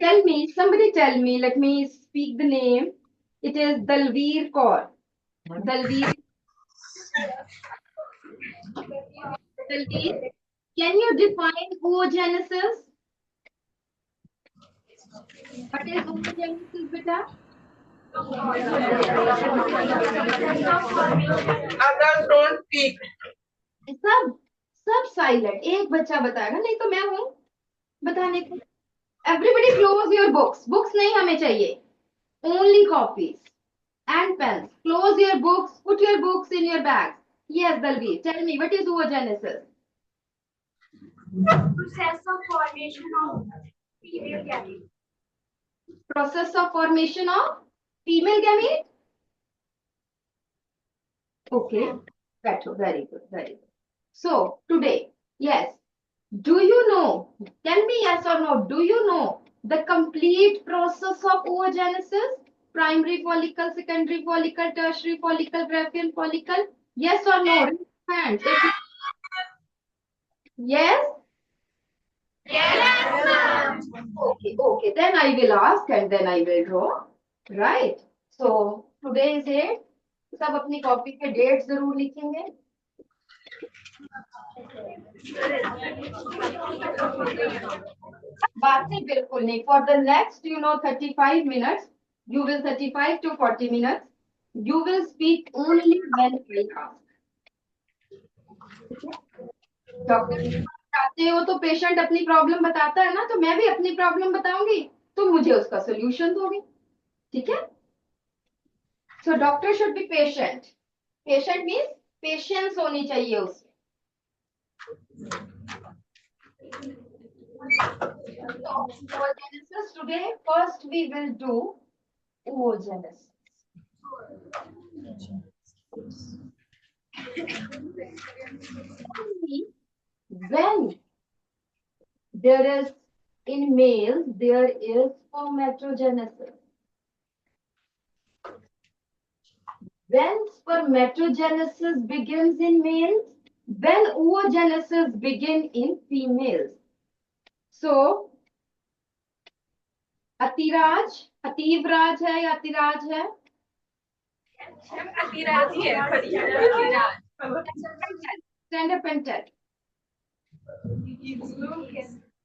Tell me, somebody tell me, let me speak the name. It is Dalveer Kaur. Dalveer, Dalveer, can you define oogenesis? What is oogenesis, beta? Others don't speak. सब सब silent, एक बच्चा बताएगा, नहीं तो मैं हूं बताने को. Everybody close your books. Books नहीं हमें चाहिए, only copies and pens. Close your books. Put your books in your bag. Yes, Dalveer. Tell me, what is oogenesis? Process of formation of female gamete. Process of formation of female gamete. Okay, better. Very good. Very good. So today, yes. Do you know? Tell me yes or no. Do you know the complete process of oogenesis? Primary follicle, secondary follicle, tertiary follicle, Graafian follicle. Yes or no? Raise your hands. Yes. Yes, Okay, okay. Then I will ask and then I will draw. Right. So today is it. सब अपनी copy पे date जरूर लिखेंगे. बातें बिल्कुल नहीं. For the next 35 minutes, you will 35 to 40 minutes. You will speak only when I ask. Doctor चाहते हो तो पेशेंट अपनी प्रॉब्लम बताता है ना, तो मैं भी अपनी प्रॉब्लम बताऊंगी, तो मुझे उसका सोल्यूशन दोगे. ठीक है. So doctor should be patient. Patient means patience होनी चाहिए उसमें. So oogenesis today, first we will do oogenesis. When there is in males there is spermatogenesis. When spermatogenesis begins in males, when oogenesis begin in females. So अतिराज, अतीवराज है या अतिराज है? अतिराज ही है. अतिराज. Stand up and tell.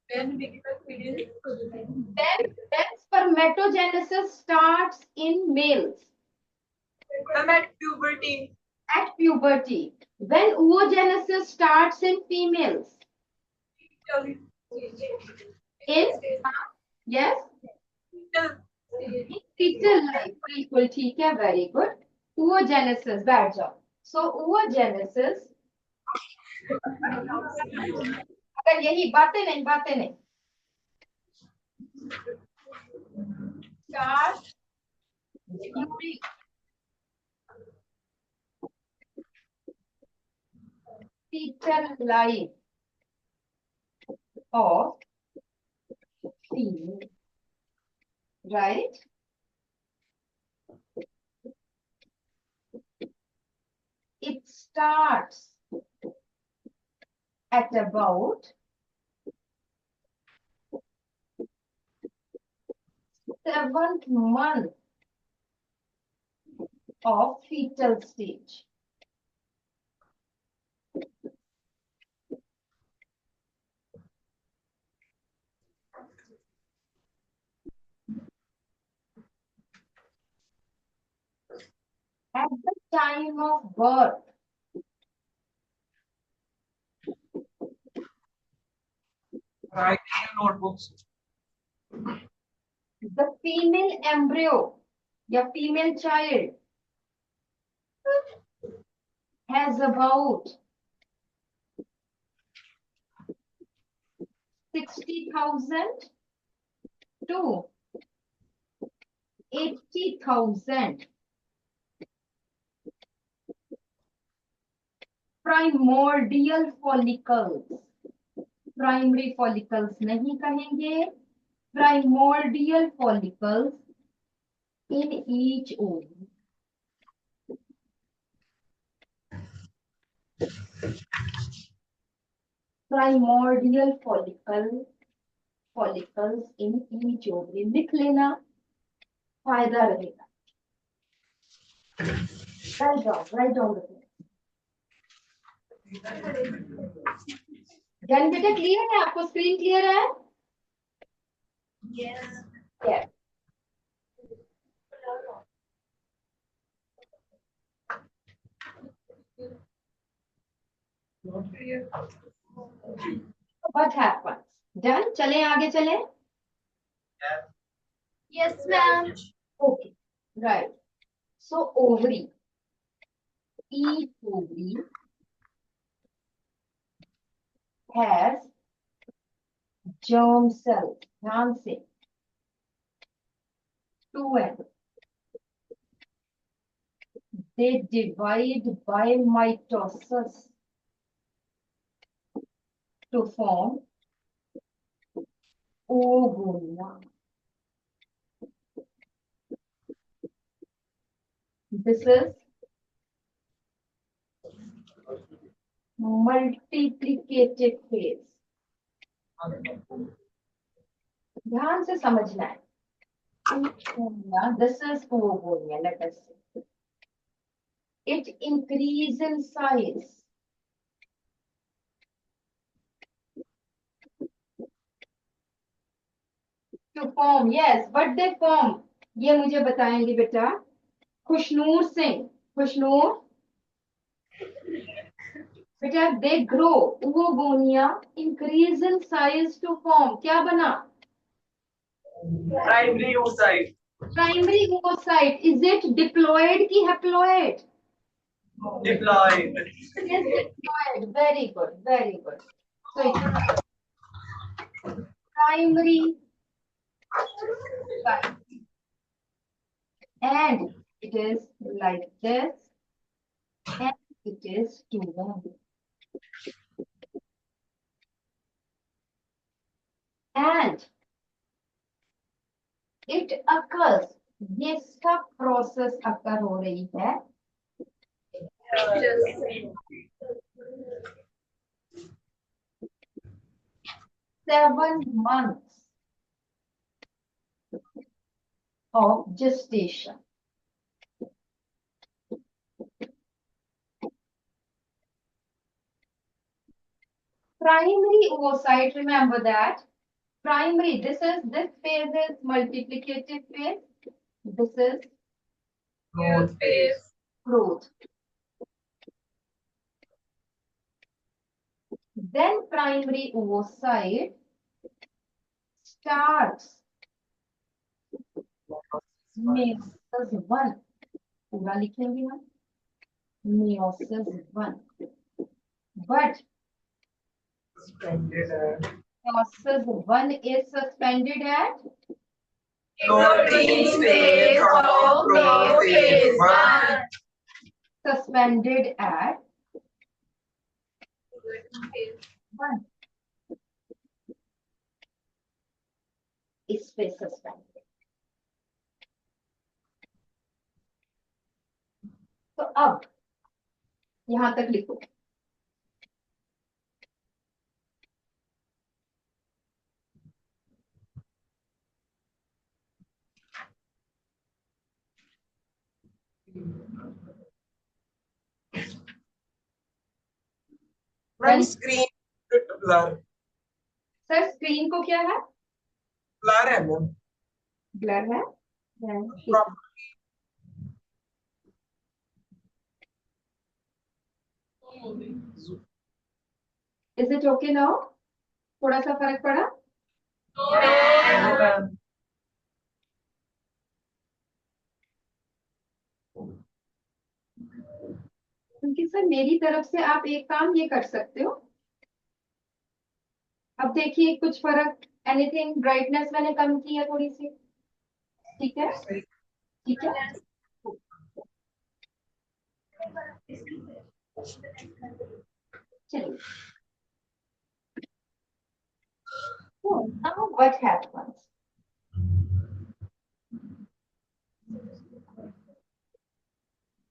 When spermatogenesis starts in males. At puberty. At puberty. When oogenesis starts in females. In yes. Fetal life. बिल्कुल ठीक है. Very good. Oogenesis. बैठ जाओ. So oogenesis. अगर यही बातें नहीं start during fetal life of female, right? It starts at about 7th month of fetal stage. At the time of birth, Write in your notebooks. the female embryo, your female child, has about 60,000 to 80,000 primordial follicles. Primary follicles नहीं कहेंगे, primordial follicles in each ovum. Primordial follicle follicles in each ovary. लिख लेना, फायदा रहेगा. Write down the thing. Then बेटा clear है, आपको screen clear है? Yes. Yes. What happens? Done? चलें आगे चलें? Yes, ma'am. Okay, right. So ovary, each ovary has germ cells. ध्यान से 2n. They divide by mitosis to form oogonia. This is multiplicative phase. ध्यान से समझना है. This is oogonia, let us say. It increases in size. To form, yes, but they form. ये मुझे बताएंगे बेटा. खुशनूर सिंह, खुशनूर बेटा, they grow. oogonia increase in size to form. क्या बना? Primary oocyte. Primary oocyte. Is it diploid की haploid? Diploid. It is diploid. Very good, very good. So it is primary oocyte. And it is like this. And it is 2n. And it occurs. ये सब process अकर हो रही है 7 months of gestation. Primary oocyte, remember that. Primary, this phase is multiplicative phase. This is Growth phase. growth. Then primary oocyte starts meiosis 1. पूरा लिखेंगे हम meiosis 1. But meiosis 1 is suspended at Protein phase of prophase 1. suspended at 1. इस पे suspended. तो अब यहां तक लिखो. When screen blur. Sir screen को क्या है? Blur है वो. ब्लर है. Is it okay now? थोड़ा सा फर्क पड़ा? क्योंकि सर मेरी तरफ से आप एक काम ये कर सकते हो. अब देखिए कुछ फर्क. एनीथिंग? ब्राइटनेस मैंने कम की है थोड़ी सी. ठीक है, ठीक है. चलिए. So now what happens?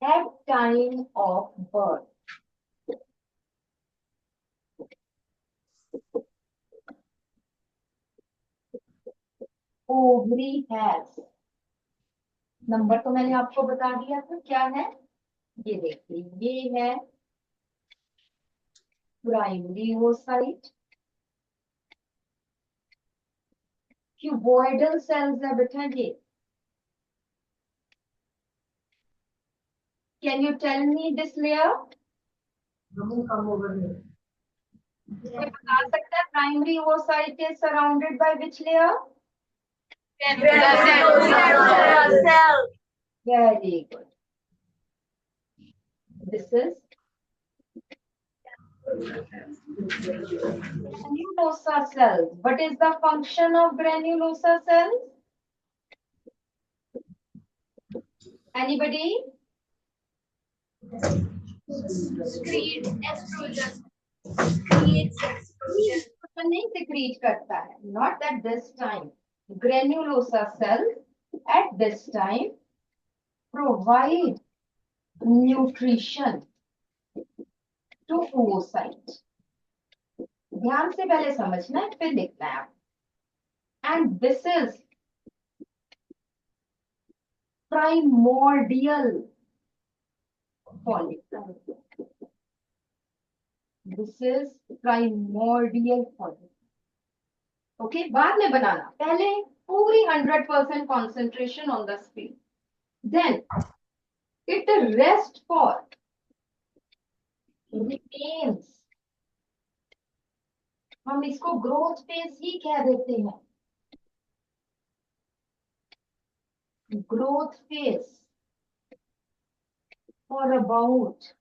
At time of birth, ovary has, number तो मैंने आपको बता दिया था क्या है, ये देखिए ये है प्राइमरी ओसाइट, क्यूबॉइडल सेल्स है बेटा ये। Can you tell me this layer? कोई बता सकता है primary oocyte is surrounded by which layer? Very good, this is granulosa cells. What is the function of granulosa cells? Anybody? Secrete estrogen. Creates estrogen. नहीं secrete करता है. Not at this time. Granulosa cells at this time provide nutrition to oocyte. ध्यान से पहले समझना है फिर लिखना है. And this is primordial follicle. This is primordial follicle. Okay, बाद में बनाना, पहले पूरी 100% concentration on the speed. Then it rests for remains. हम इसको ग्रोथ फेज ही कह देते हैं. Growth phase for about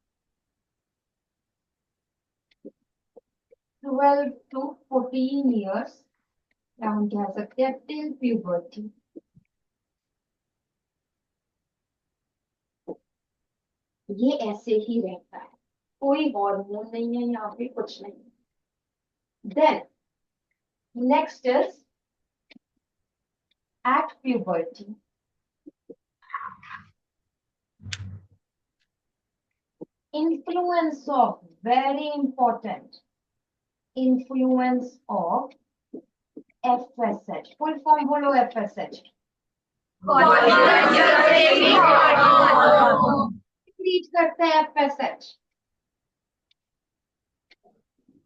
12 to 14 years, या हम कह सकते हैं till puberty. ये ऐसे ही रहता है, कोई हार्मोन नहीं है यहाँ पे, कुछ नहीं. Then next is at puberty. Influence of, very important, influence of FSH. Full form बोलो FSH. Secrete करते हैं FSH.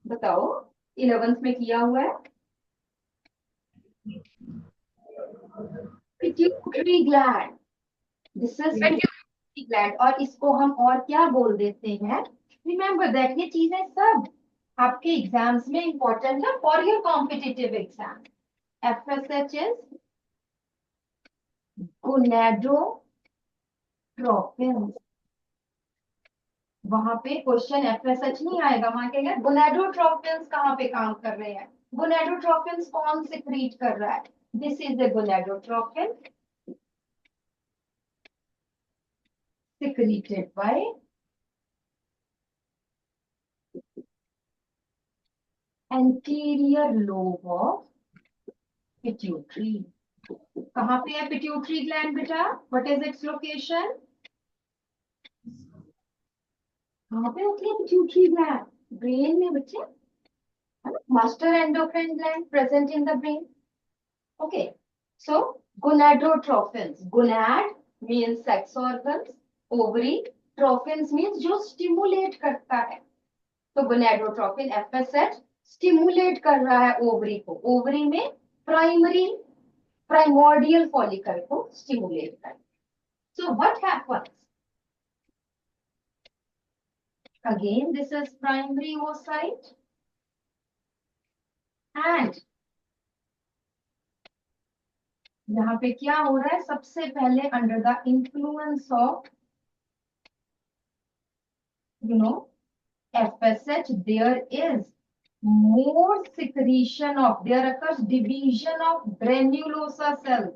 बताओ 11th में किया हुआ है. Pituitary gland. This is pituitary gland. और इसको हम और क्या बोल देते हैं? Remember that ये चीजें सब आपके एग्जाम्स में इंपॉर्टेंट है for your competitive exam. FSH is gonadotropins. वहां पे क्वेश्चन FSH नहीं आएगा, वहां क्या gonadotropins कहाँ पे काम कर रहे हैं. gonadotropins कौन सिक्रीट कर रहा है? This is the gonadotropin secreted by anterior lobe of pituitary. कहाँ पे है पिट्यूटरी ग्लैंड बेटा? What is its location? कहाँ पे होती है पिट्यूटरी ग्लैंड? ब्रेन में बच्चे, master endocrine gland present in the brain. Okay, so gonadotrophins. Gonad means sex organs, ovary, trophins means जो स्टिमुलेट करता है. तो गोनाडोट्रोफिन एफएसएच स्टिमुलेट कर रहा है ओवरी को. ओवरी में प्राइमोर्डियल फॉलिकल को स्टिमुलेट कर. So what happens? Again, this is primary oocyte, and यहाँ पे क्या हो रहा है? सबसे पहले under the influence of FSH, there is more secretion of, there occurs division of granulosa cells.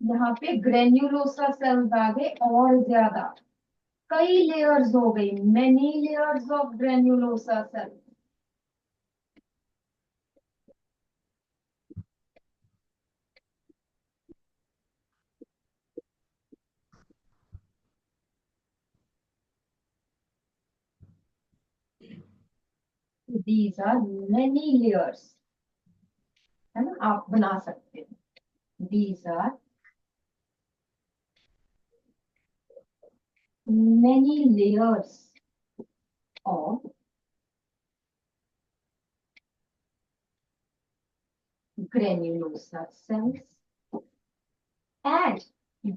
यहाँ पे ग्रेन्युलोसा सेल्स आ गए और ज्यादा, कई लेयर्स हो गई, many layers of granulosa cells. These are many layers. है ना, आप बना सकते हो। These are many layers of granulosa cells, and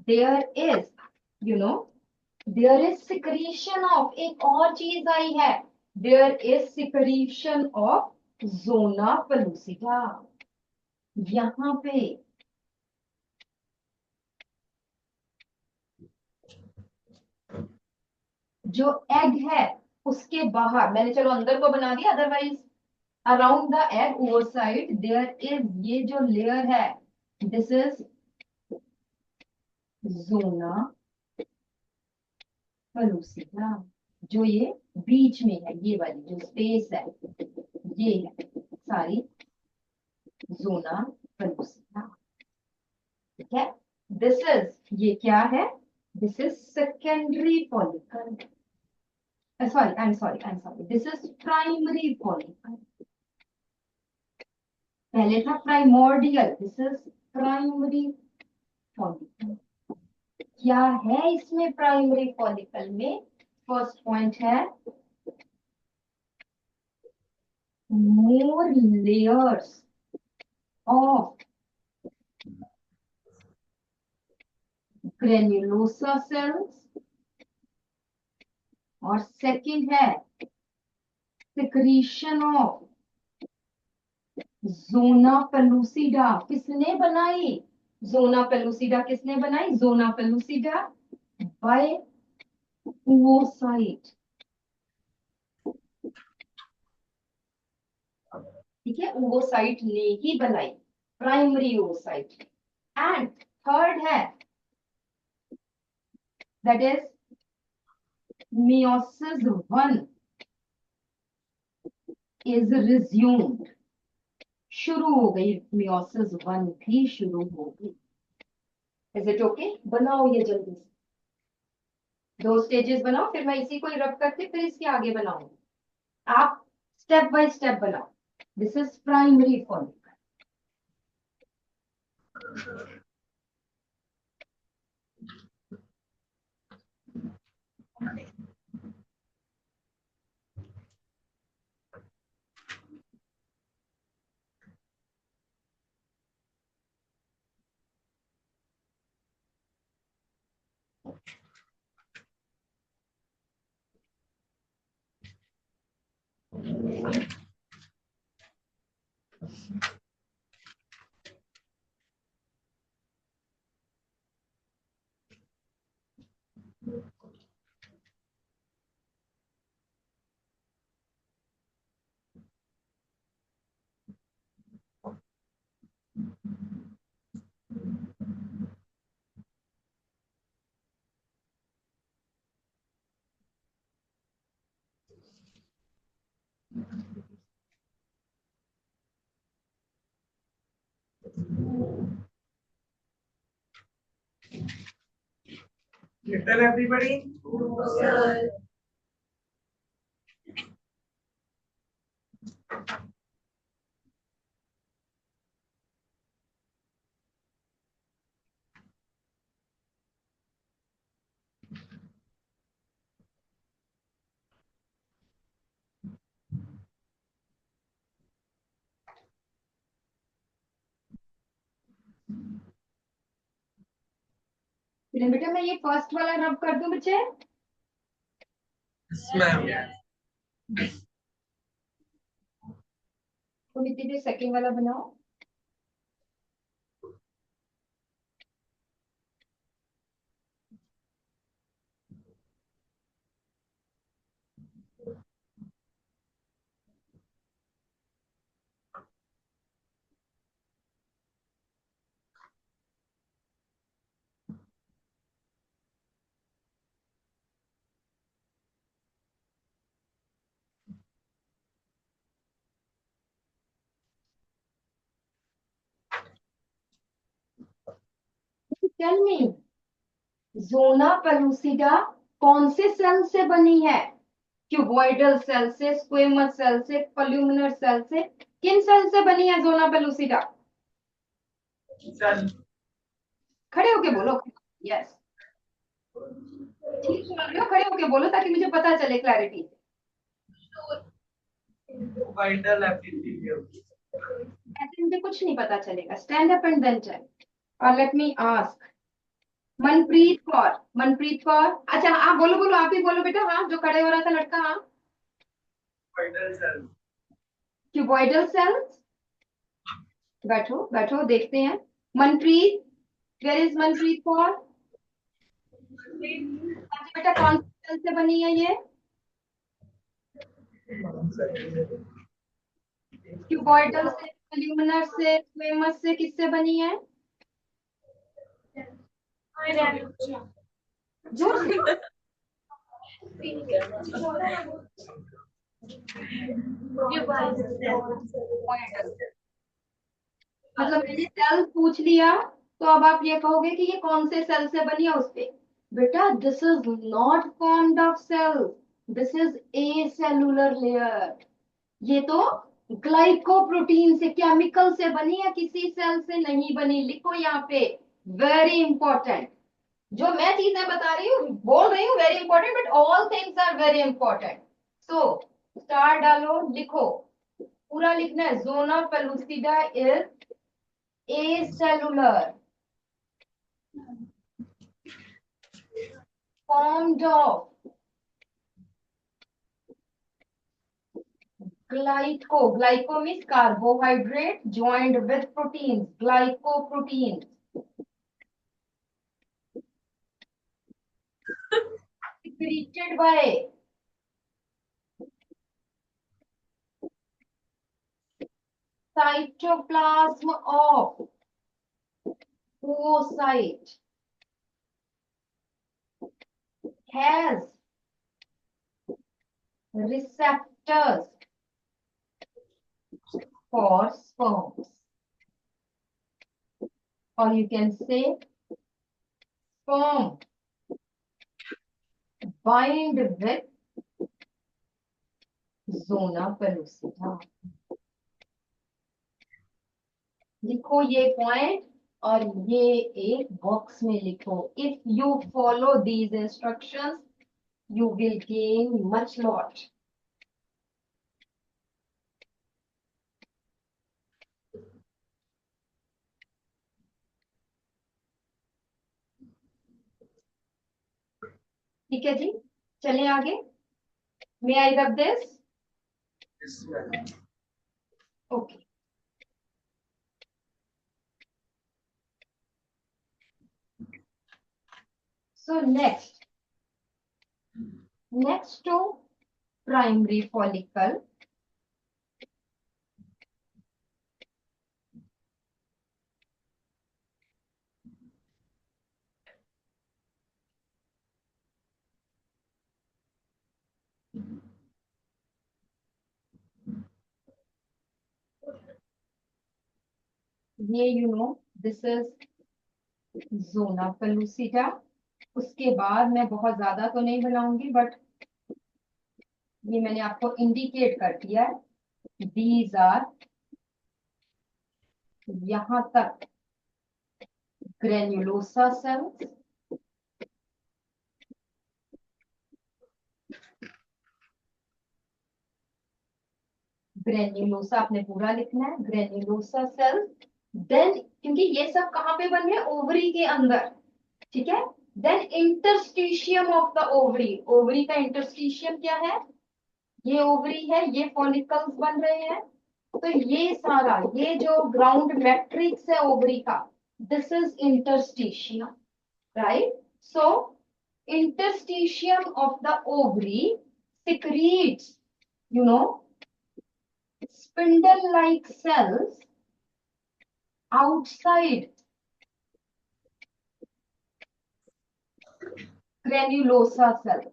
there is, you know, there is secretion of, एक और चीज आई है, there is secretion of zona pellucida। यहाँ पे जो एग है उसके बाहर, मैंने चलो अंदर को बना दिया, otherwise around the egg overside there is, ये जो लेयर है दिस इज जोना पेलुसिडा। जो ये बीच में है, ये वाली जो स्पेस है, ये है सारी जोना पेलुसिडा। ठीक है, दिस इज, ये क्या है, this is secondary follicle, sorry, I'm sorry, this is primary follicle। पहले था primordial, this is primary follicle. क्या है इसमें प्राइमरी फॉलिकल में? फर्स्ट पॉइंट है मोर लेयर्स ऑफ ग्रेन्युलोसा सेल्स, और सेकंड है सिक्रीशन ऑफ जोना पेलुसिडा। किसने बनाई जोना पेलुसिडा? किसने बनाई जोना पेलुसिडा? Bye oocyte। ठीक है, oocyte ने ही बनाई, प्राइमरी oocyte। एंड थर्ड है that is meiosis 1 is resumed. शुरू हो गई, meiosis 1 भी शुरू हो गई। Is it okay? बनाओ ये जल्दी से, 2 स्टेजेस बनाओ, फिर मैं इसी को रब करके फिर इसके आगे बनाऊंगी। आप स्टेप बाय स्टेप बनाओ। This is primary follicle. Little everybody. Sir. फिर बेटा मैं ये फर्स्ट वाला रब कर दूं बच्चे? Yes, ma'am. तो दीदी सेकंड वाला बनाओ। टेल मी, जोना पेलुसिडा कौन से सेल से बनी है? क्यूबॉइडल सेल से, स्क्वेमस सेल से, कोल्यूमिनर सेल से, किन सेल से बनी है जोना पेलुसिडा? Sun. खड़े होके बोलो। यस, ठीक बोल रहे हो, खड़े होके बोलो ताकि मुझे पता चले क्लैरिटी। Vital epithelium. ऐसे मुझे कुछ नहीं पता चलेगा। Stand up and then tell. और let me ask Manpreet Kaur. Manpreet Kaur, अच्छा आप बोलो बोलो, आप ही बोलो बेटा। हाँ, जो खड़े हो रहा था लड़का। हाँ, Vital cell. Cuboidal sales. बैठो बैठो, देखते हैं। Manpreet, where is Manpreet Kaur? अच्छा बेटा, कौन सी सेल से बनी है ये? क्यूबॉइडल से, कॉल्यूमिनर से, स्क्वेमस से, किससे बनी है? जोर से। क्यूबॉइडल। मतलब मैंने सेल पूछ लिया, तो अब आप ये कहोगे कि ये कौन से सेल से बनी है उस पे। बेटा, this is not formed of cell, this is a cellular layer. ये तो ग्लाइकोप्रोटीन से, केमिकल से बनी है, किसी सेल से नहीं बनी। लिखो यहाँ पे, वेरी इंपॉर्टेंट। जो मैं चीजें बता रही हूँ, बोल रही हूँ, very important, but all things are very important. So star डालो, लिखो। पूरा लिखना है। Zona pellucida is acellular, formed of glyco means carbohydrate joined with proteins, glycoproteins, secreted by cytoplasm of oocyte, has receptors for sperms, or you can say sperm bind with zona pellucida. लिखो ये point, और ये एक box में लिखो। If you follow these instructions you will gain much lot. ठीक है जी, चलें आगे। May I rub this? This one. Okay, so next to primary follicle. ये you know this is zona pellucida. उसके बाद मैं बहुत ज्यादा तो नहीं बनाऊंगी, बट ये मैंने आपको इंडिकेट कर दिया है। दीज आर, यहां तक ग्रेन्युलोसा सेल्स, ग्रेन्युलोसा आपने पूरा लिखना है, ग्रेन्युलोसा सेल। देन, क्योंकि ये सब कहाँ पे बन रहे हैं? ओवरी के अंदर, ठीक है। Then interstitium of the ovary. Ovary का इंटरस्टिशियम क्या है? ये ओवरी है, ये फॉलिकल्स बन रहे हैं। तो ये सारा, ये जो ग्राउंड मैट्रिक्स है ओवरी का, this is interstitium, right? So interstitium of the ovary secretes, you know, spindle like cells outside granulosa cells,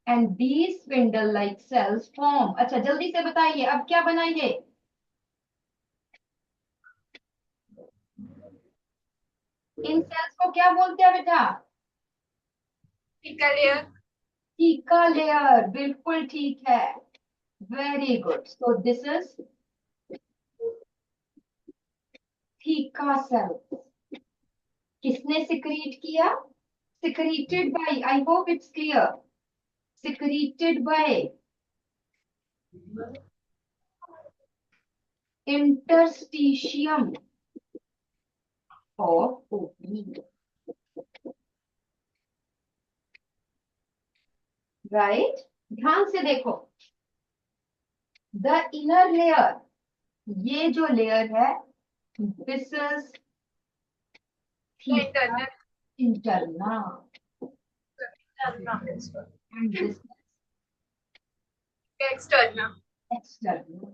and these spindle like cells form। अच्छा जल्दी से बताइए, अब क्या बना ये? इन सेल्स को क्या बोलते हैं बेटा? थीका लेयर, बिल्कुल ठीक है। Very good. So this is theca sales किसने सिक्रीट किया? Secreted by, I hope it's clear, secreted by interstitium of opening, right. ध्यान से देखो, द इनर लेयर, ये जो लेयर है, this is Internal. Interna, Internal. And this External. External.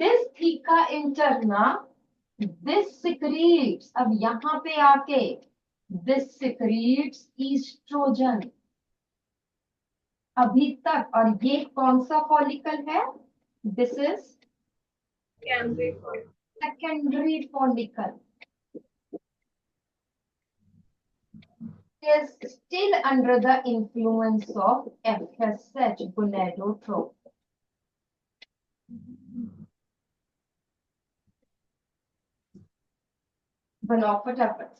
This theca interna, this secretes, अब यहां पे आके दिस सिक्रीट्स ईस्ट्रोजन अभी तक। और ये कौन सा फॉलिकल है? This is Secondary. Secondary follicle, is still under the influence of FSH gonadotrope. बनाओ फटाफट।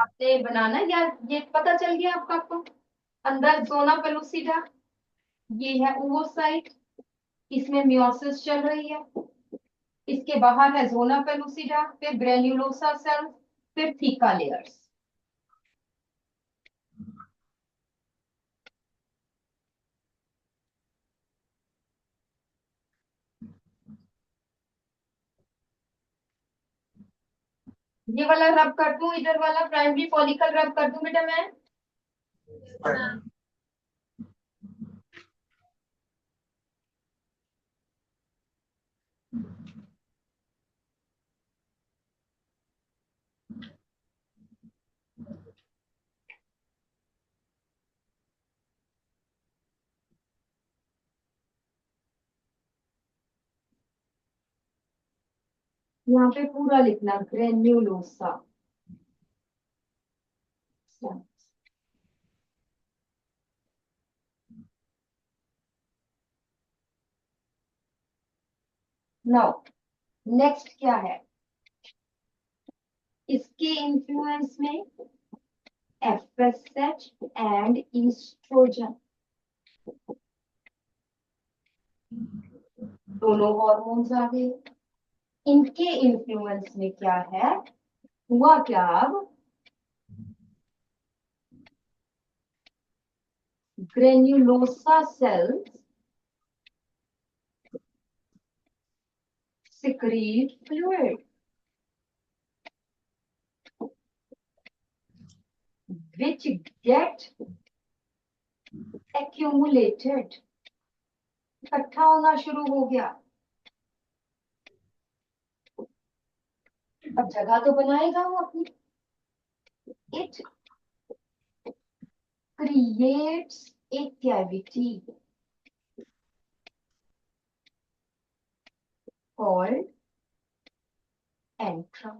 आपने बनाना या ये पता चल गया आपको? अंदर जोना पेलुसिडा, ये है ओवोसाइट, इसमें मियोसिस चल रही है, इसके बाहर है जोना पेलुसिडा, फिर ग्रेन्युलोसा सेल, फिर थीका लेयर्स। ये वाला रब कर दूं, इधर वाला प्राइमरी फॉलिकल रब कर दूं बेटा मैं? यहाँ पे पूरा लिखना, ग्रेन्युलोसा। नाउ नेक्स्ट क्या है? इसके इन्फ्लुएंस में FSH एंड ईस्ट्रोजन, दोनों हॉर्मोन्स आ गए। इनके इन्फ्लुएंस में क्या है, हुआ क्या? अब granulosa cells secrete fluid which get accumulated, इकट्ठा होना शुरू हो गया। अब जगह तो बनाएगा वो अपनी। It creates a cavity called antrum.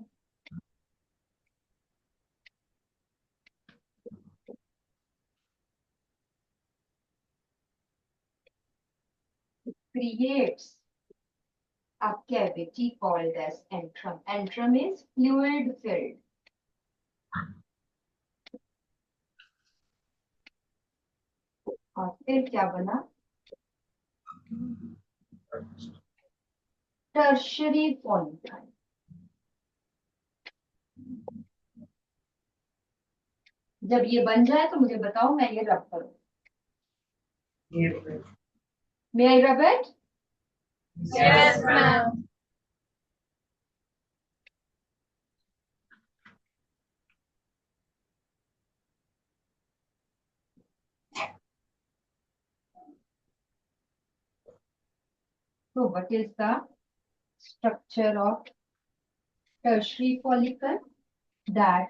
Creates a cavity called as antrum. Antrum is fluid filled. और फिर क्या बना? Tertiary follicle. जब ये बन जाए तो मुझे बताओ, मैं ये रब करूं। May I rub it? Yes, ma'am. So what is the structure of tertiary follicle? That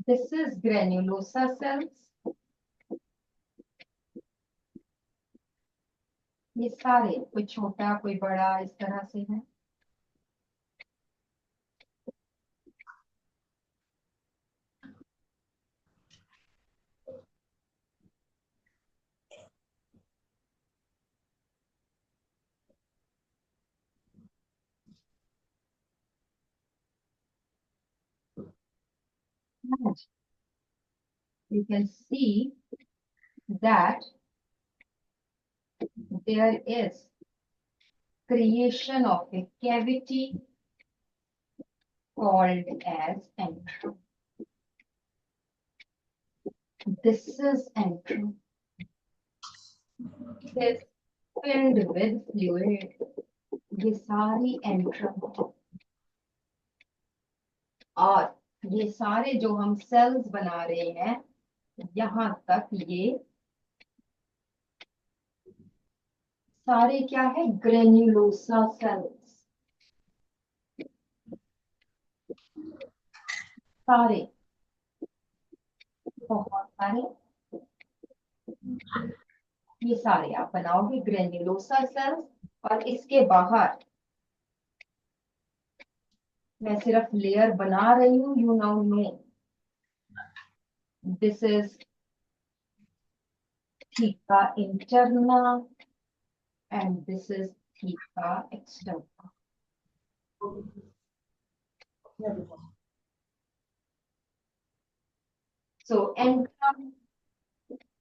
This is granulosa cells. ये सारे कोई छोटा कोई बड़ा इस तरह से है. You can see that there is creation of a cavity called as antrum. This is antrum. It is filled with fluid. ये सारी antrum है. और ये सारे जो हम सेल्स बना रहे हैं यहाँ तक ये सारे क्या है ग्रेन्युलोसा सेल्स. सारे बहुत सारे ये सारे आप बनाओगे ग्रेन्युलोसा सेल्स. और इसके बाहर मैं सिर्फ लेयर बना रही हूँ. You now know this is theca interna and this is theta externa. So antrum,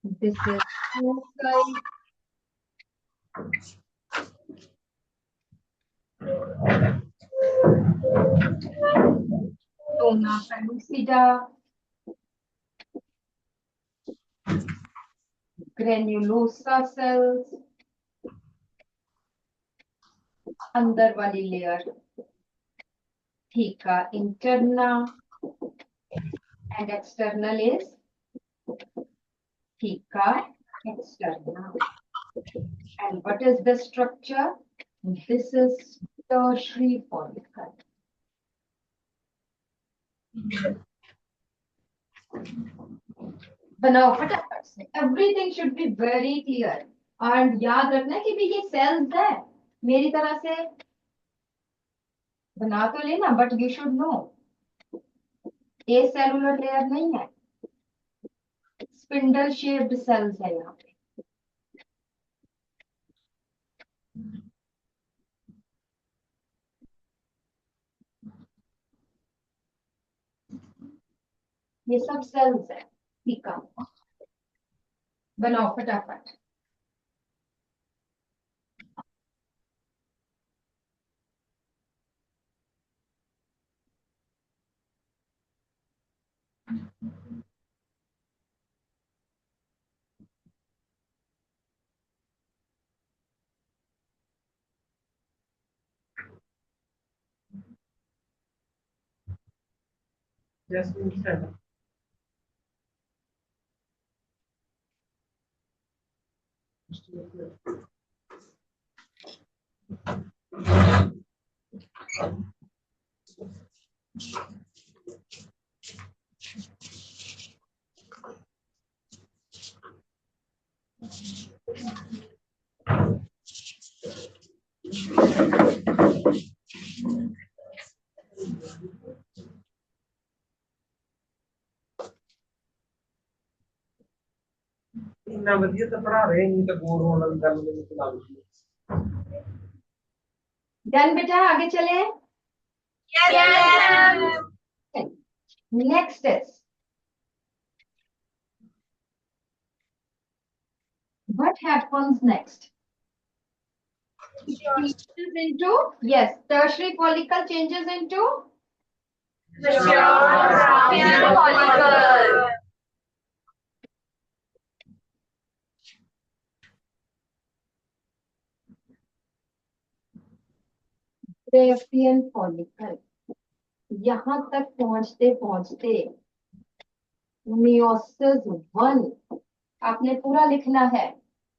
this is foci. Zona pellucida, granulosa cells, अंदर वाली layer theca interna and external is theta externa. And what is the structure? This is tertiary follicle. बनाओ फटाफट से. Everything should be very clear. और याद रखना कि भी ये सेल्स है. मेरी तरह से बना तो लेना but you should know A cellular layer नहीं है. स्पिंडल शेप्ड सेल्स है यहाँ पे. ये सब सेल्स है. ठीक है बनाओ फटाफट. Just inside. ਇੰਨਾ ਵਧੀਆ ਤਾਂ ਪੜਾ ਰਹੇ ਨਹੀਂ ਤਾਂ ਬੋਰ ਹੋਣ ਵਾਲੀ ਗੱਲ ਮੈਨੂੰ ਤਾਂ ਲੱਗਦੀ ਹੈ. डन बेटा आगे चले. Yes. Next is what happens next? Changes into, yes, tertiary follicle changes into Mature follicle. Brachioan follicle. यहाँ तक पहुंचते पहुंचते meiosis 1 आपने पूरा लिखना है.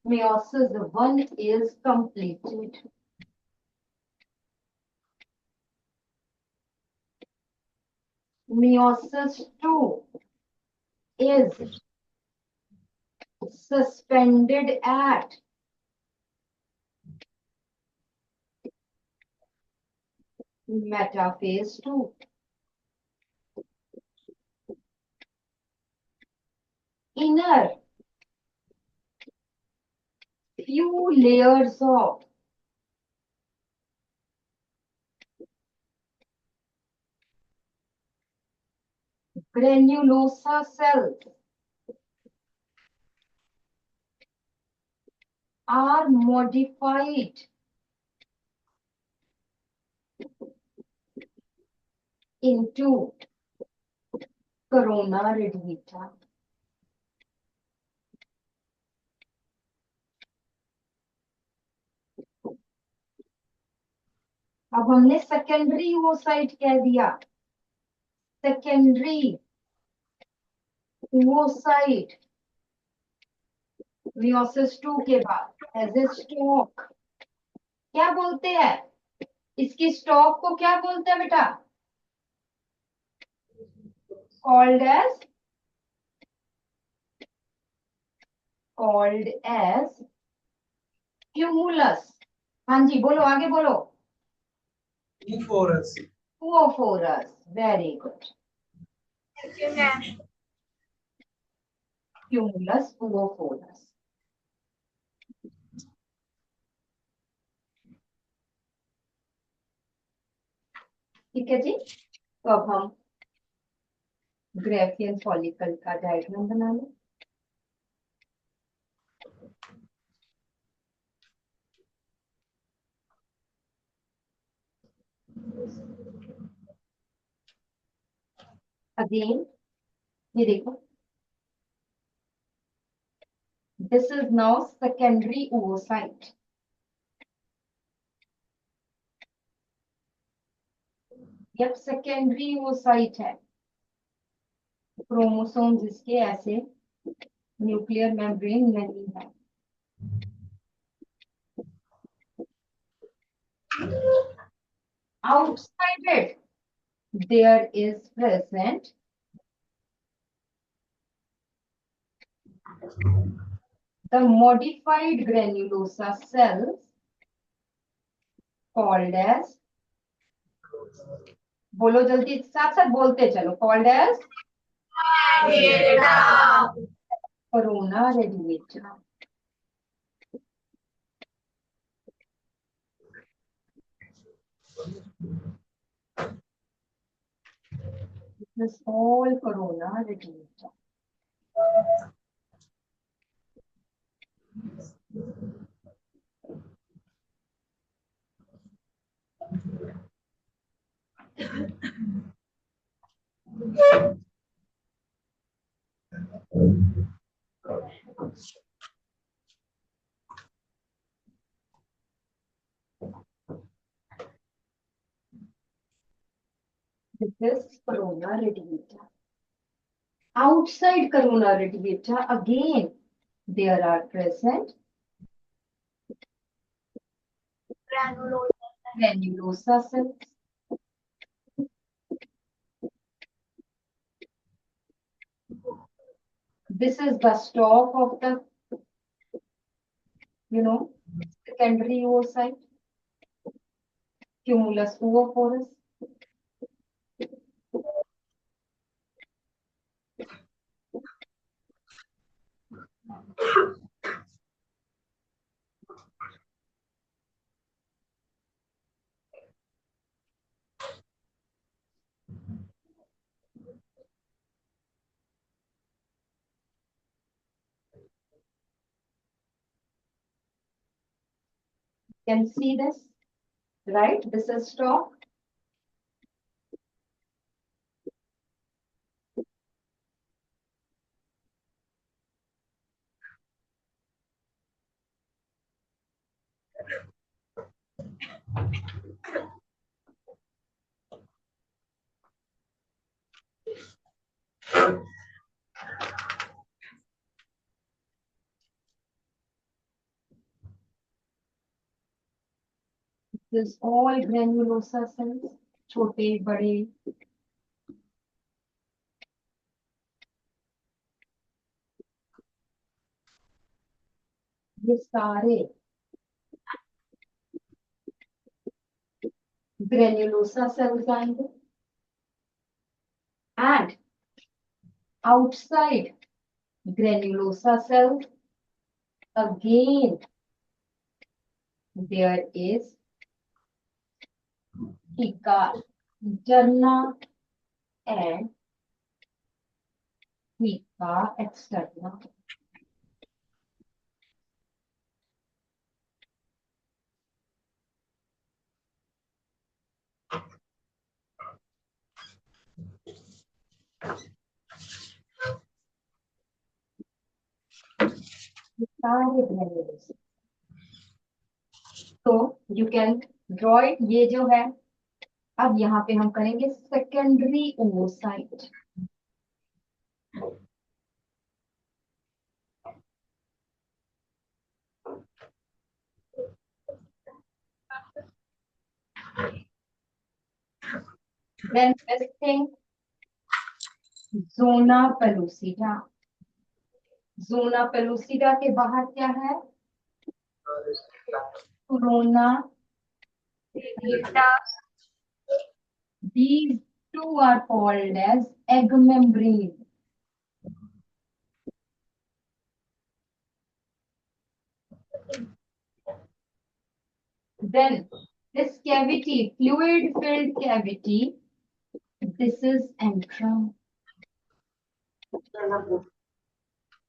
meiosis 1 is completed. meiosis 2 is suspended at metaphase 2. Inner few layers of granulosa cells are modified into corona radiata. अब हमने सेकेंडरी oocyte कह दिया. सेकेंडरी oocyte meiosis 2 के बाद एज ए स्टॉक क्या बोलते हैं? इसकी स्टॉक को क्या बोलते हैं बेटा? called as cumulus. हाँ जी बोलो, आगे बोलो. Oophorus. Oophorus. Very good. Thank you, ma'am. Cumulus oophorus. ठीक है जी. तो अब हम ग्रेफियन फॉलिकल का डायग्राम बना लें. अगेन ये देखो, this is now secondary oocyte. जब सेकेंडरी oocyte है, क्रोमोसोम्स इसके ऐसे न्यूक्लियर मेम्ब्रेन नहीं है. Outside it, there is present the modified granulosa cells called as, बोलो जल्दी, साथ साथ बोलते चलो, called as corona radiata. This is all corona radiata. This is corona radiata. Outside corona radiata, again, there are present granulosa cells. This is the stalk of the, secondary oocyte, cumulus oophorus. Can see this, right? This is stalk. This is all granulosa cells, छोटे बड़े. ये सारे granulosa sales आएंगे and outside granulosa cells again there is theca interna and theca externa. सारे granules. तो you can draw it. ये जो है अब यहाँ पे हम करेंगे secondary ओवोसाइट. Then this thing, zona pellucida. Zona pellucida के बाहर क्या है? Corona. These two are called as egg membrane. Then this cavity, fluid-filled cavity, this is antrum.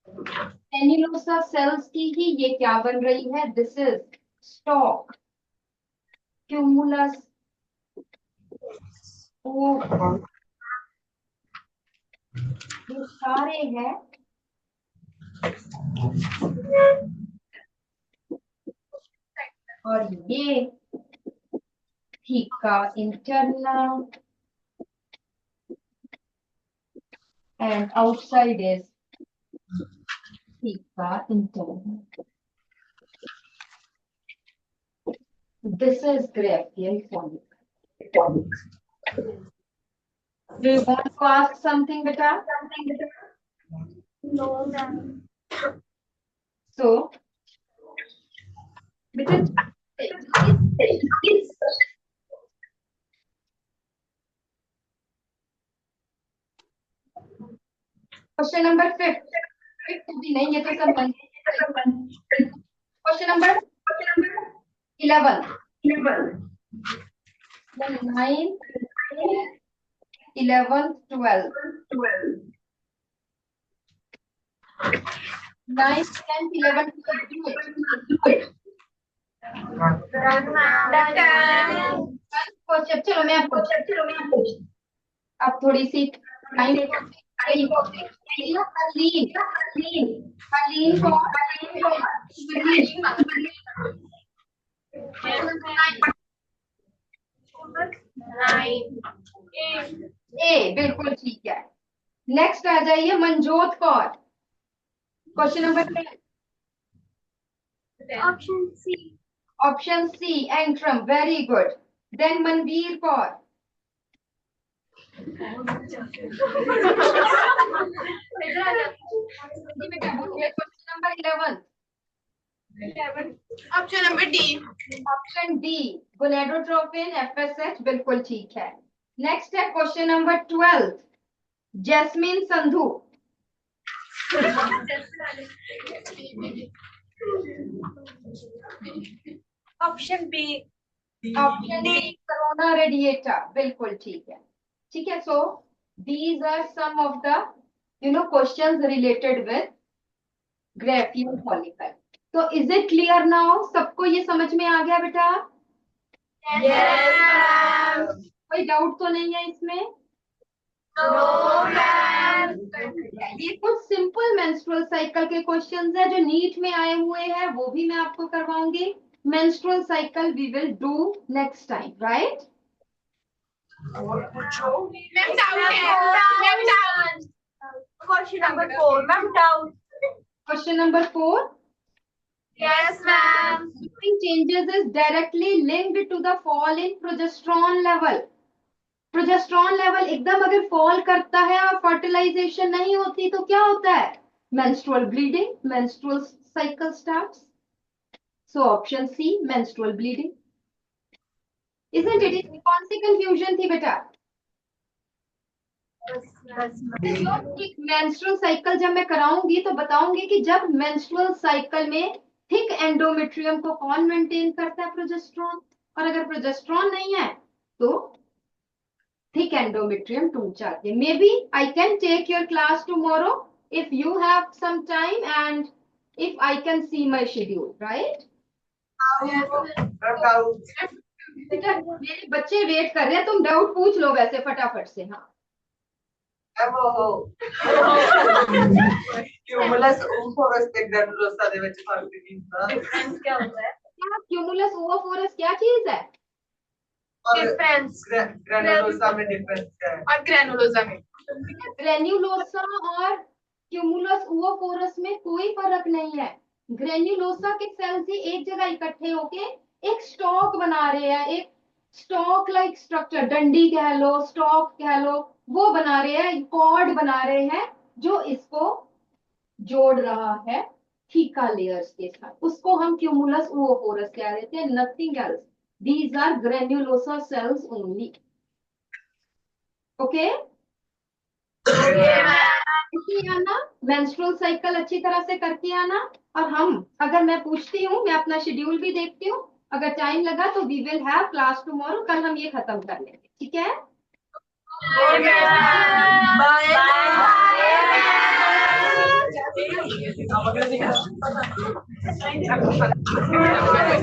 Granulosa cells की ही ये क्या बन रही है? This is stalk, cumulus, ये सारे हैं और ये theca interna and outside is theca interna. This is graphial follicle. Do you want to ask something, beta? No, ma'am. So, beta, question number 5. भी नहीं, ये तो सब क्वेश्चन नंबर 11. Then 9, 11, 12. 9, 10, 11, 12. चलो मैं आपको अब थोड़ी सी ए बिल्कुल ठीक है. नेक्स्ट आ जाइए Manjot Kaur. Question number 10. Option C antrum. Very good. Then Manvir Kaur. Question number 11. Option number D. Option D gonadotropin FSH. बिल्कुल ठीक है. नेक्स्ट है question number 12. Jasmine Sandhu. Option B. Option D corona radiata. बिल्कुल ठीक है. ठीक है. So these are some of the questions related with Graafian follicle. तो इज इट क्लियर नाउ? सबको ये समझ में आ गया बेटा? कोई डाउट तो नहीं है इसमें? ये कुछ सिंपल मेंस्ट्रुअल साइकिल के क्वेश्चंस है जो नीट में आए हुए हैं, वो भी मैं आपको करवाऊंगी. Menstrual cycle we will do next time, right? Question number 4. Ma'am doubt. Question number 4. Yes, ma'am. Changes is directly linked to the fall in progesterone level. Progesterone level एकदम अगर फॉल करता है और फर्टिलाइजेशन नहीं होती तो क्या होता है? Menstrual bleeding, menstrual cycle starts. So option C, menstrual bleeding. Isn't it? इसमें कौन सी confusion थी बेटा? मेंस्ट्रुअल साइकिल जब मैं कराऊंगी तो बताऊंगी कि जब मेंस्ट्रुअल साइकिल में थिक एंडोमेट्रियम को कौन मेंटेन करता है? प्रोजेस्टेरॉन। और अगर प्रोजेस्टेरॉन नहीं है तो thick endometrium टूट जाती है. Maybe I can take your class tomorrow if you have some time and if I can see my schedule, right? मेरे बच्चे वेट कर रहे हैं, तुम डाउट पूछ लो वैसे फटाफट से. हाँ, Cumulus oophorus e granulosa ਦੇ ਵਿੱਚ ਫਰਕ ਕੀ ਹੁੰਦਾ? डिफरेंस क्या होता है? क्या क्यूमुलस ओवोफोरस क्या चीज है? डिफरेंस ग्रेनुलोसा में डिफरेंस क्या है? और ग्रेनुलोसा में ग्रेन्युलोसा और क्यूमुलस ओवोफोरस में कोई फर्क नहीं है. ग्रेन्युलोसा के सेल्स ही एक जगह इकट्ठे होके एक स्टॉक बना रहे हैं, एक स्टॉक लाइक स्ट्रक्चर, डंडी कह लो, स्टॉक कह लो, वो बना रहे हैं, कॉर्ड बना रहे हैं जो इसको जोड़ रहा है थीका लेयर्स के साथ. उसको हम क्यूमुलस ओवोफोरस कह देते हैं, nothing else. These are granulosa cells only. Okay, आना, मेंस्ट्रुअल साइकिल अच्छी तरह से करके आना. और हम, अगर मैं पूछती हूँ, मैं अपना शेड्यूल भी देखती हूँ, अगर टाइम लगा तो we will have class tomorrow. कल हम ये खत्म कर लेंगे, ठीक है? Bye bye.